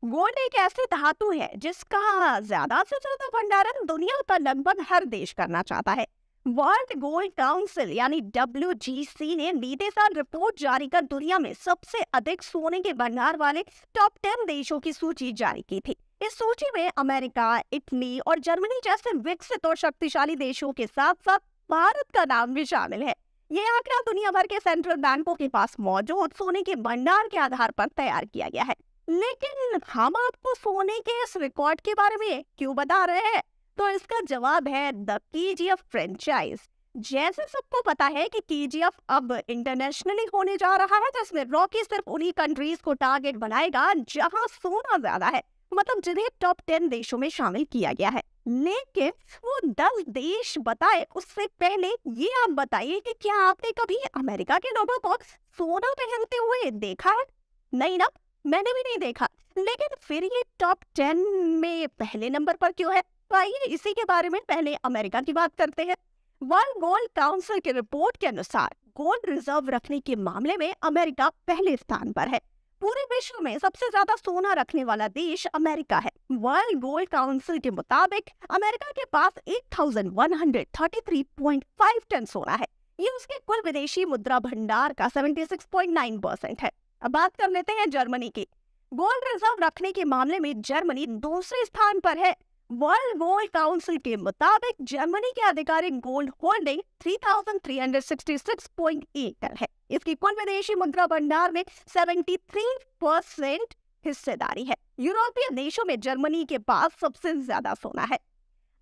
Gold एक ऐसी धातु है जिसका ज्यादा से ज्यादा भंडारण दुनिया का लगभग हर देश करना चाहता है। वर्ल्ड गोल्ड काउंसिल यानी WGC ने बीते साल रिपोर्ट जारी कर दुनिया में सबसे अधिक सोने के भंडार वाले टॉप 10 देशों की सूची जारी की थी। इस सूची में अमेरिका, इटली और जर्मनी जैसे विकसित और शक्तिशाली देशों के साथ साथ भारत का नाम भी शामिल है। ये आंकड़ा दुनिया भर के सेंट्रल बैंकों के पास मौजूद सोने के भंडार के आधार पर तैयार किया गया है। लेकिन हम आपको सोने के इस रिकॉर्ड के बारे में क्यों बता रहे हैं? तो इसका जवाब है द KGF फ्रेंचाइज। जैसे सबको पता है कि KGF अब इंटरनेशनली होने जा रहा है, जिसमें रॉकी सिर्फ उन्हीं कंट्रीज को टारगेट बनाएगा जहां सोना ज्यादा है, मतलब जिन्हें टॉप 10 देशों में शामिल किया गया है। लेकिन वो 10 देश बताए उससे पहले ये आप बताइए कि क्या आपने कभी अमेरिका के लोगों को सोना पहनते हुए देखा है? नहीं ना, मैंने भी नहीं देखा। लेकिन फिर ये टॉप 10 में पहले नंबर पर क्यों है? तो आइए इसी के बारे में पहले अमेरिका की बात करते हैं। वर्ल्ड गोल्ड काउंसिल की रिपोर्ट के अनुसार गोल्ड रिजर्व रखने के मामले में अमेरिका पहले स्थान पर है। पूरे विश्व में सबसे ज्यादा सोना रखने वाला देश अमेरिका है। वर्ल्ड गोल्ड काउंसिल के मुताबिक अमेरिका के पास 8133.5 टन सोना है। ये उसके कुल विदेशी मुद्रा भंडार का 76.9% है। अब बात कर लेते हैं जर्मनी की। गोल्ड रिजर्व रखने के मामले में जर्मनी दूसरे स्थान पर है। वर्ल्ड गोल्ड काउंसिल के मुताबिक जर्मनी के आधिकारिक गोल्ड होल्डिंग 3366.8 टन है। इसकी कुल विदेशी मुद्रा भंडार में 73% हिस्सेदारी है। यूरोपीय देशों में जर्मनी के पास सबसे ज्यादा सोना है।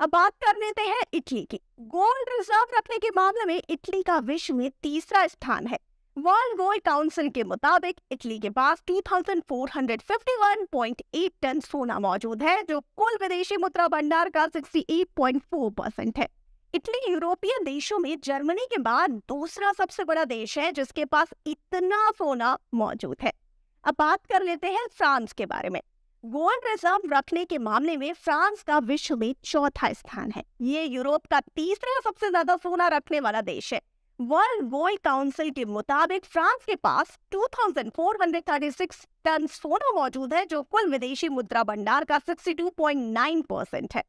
अब बात कर लेते हैं इटली की। गोल्ड रिजर्व रखने के मामले में इटली का विश्व में तीसरा स्थान है। वर्ल्ड गोल्ड काउंसिल के मुताबिक इटली के पास 2451.8 टन सोना मौजूद है, जो कुल विदेशी मुद्रा भंडार का 68.4% है। इटली यूरोपीय देशों में जर्मनी के बाद दूसरा सबसे बड़ा देश है जिसके पास इतना सोना मौजूद है। अब बात कर लेते हैं फ्रांस के बारे में। गोल्ड रिजर्व रखने के मामले में फ्रांस का विश्व में चौथा स्थान है। ये यूरोप का तीसरा सबसे ज्यादा सोना रखने वाला देश है। वर्ल्ड गोल्ड काउंसिल के मुताबिक फ्रांस के पास 2436 टन सोना मौजूद है, जो कुल विदेशी मुद्रा भंडार का 62.9% है।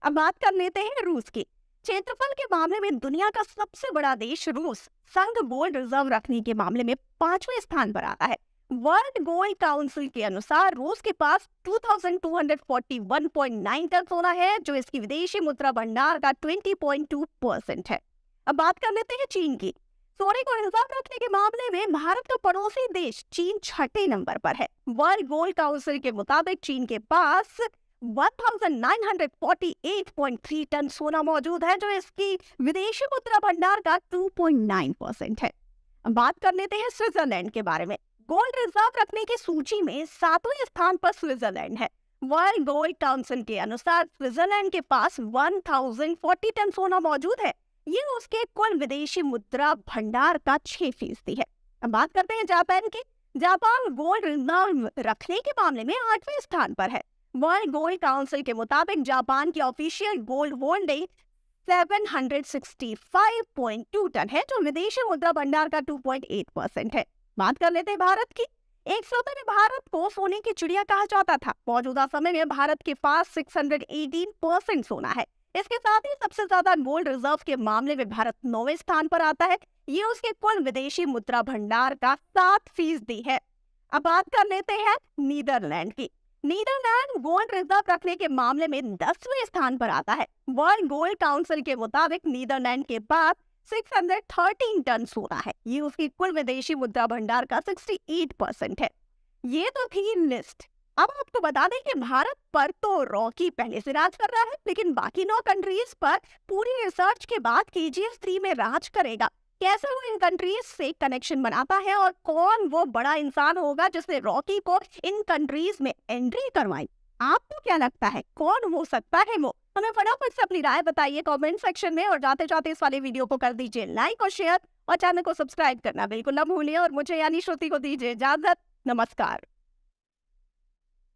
अब बात कर लेते हैं रूस की। क्षेत्रफल के मामले में दुनिया का सबसे बड़ा देश रूस संघ गोल्ड रिजर्व रखने के मामले में 5वें स्थान पर आता है। वर्ल्ड गोल्ड काउंसिल के अनुसार रूस के पास 2241.9 टन सोना है, जो इसकी विदेशी मुद्रा भंडार का 20.2% है। अब बात कर लेते हैं चीन की। सोने को रिजर्व रखने के मामले में भारत का पड़ोसी देश चीन छठे नंबर पर है। वर्ल्ड गोल्ड काउंसिल के मुताबिक चीन के पास 1948.3 टन सोना मौजूद है, जो इसकी विदेशी मुद्रा भंडार का 2.9% है। अब बात कर लेते हैं स्विट्जरलैंड के बारे में। गोल्ड रिजर्व रखने की सूची में 7वें स्थान पर स्विट्जरलैंड है। वर्ल्ड गोल्ड काउंसिल के अनुसार स्विट्जरलैंड के पास 1040 टन सोना मौजूद है। ये उसके कुल विदेशी मुद्रा भंडार का 6% है। अब बात करते हैं जापान की। जापान गोल्ड रिजर्व रखने के मामले में 8वें स्थान पर है। वर्ल्ड गोल्ड काउंसिल के मुताबिक जापान की ऑफिशियल गोल्ड होल्डिंग 765.2 टन है, जो विदेशी मुद्रा भंडार का 2.8% है। बात कर लेते हैं भारत की। एक समय में भारत को सोने की चिड़िया कहा जाता था। मौजूदा समय में भारत के पास 618% सोना है। इसके साथ ही सबसे ज्यादा गोल्ड रिजर्व के मामले में भारत 9वें स्थान पर आता है। ये उसके कुल विदेशी मुद्रा भंडार का 7% है। अब बात कर लेते हैं नीदरलैंड की। नीदरलैंड गोल्ड रिजर्व रखने के मामले में 10वें स्थान पर आता है। वर्ल्ड गोल्ड काउंसिल के मुताबिक नीदरलैंड के पास 613 टन सोना है। ये उसकी कुल विदेशी मुद्रा भंडार का 68% है। ये तो थी लिस्ट। अब आपको बता दें कि भारत पर तो रॉकी पहले से राज कर रहा है, लेकिन बाकी 9 कंट्रीज पर पूरी रिसर्च के बाद KGF 3 में राज करेगा। कैसे वो इन कंट्रीज से कनेक्शन बनाता है और कौन वो बड़ा इंसान होगा जिसने रॉकी को इन कंट्रीज में एंट्री करवाई? आपको क्या लगता है कौन हो सकता है वो? हमें फटाफट से अपनी राय बताइए कमेंट सेक्शन में, और जाते जाते इस वाले वीडियो को कर दीजिए लाइक और शेयर, और चैनल को सब्सक्राइब करना बिल्कुल ना भूलिए। और मुझे यानी श्रुति को दीजिए इजाजत। नमस्कार।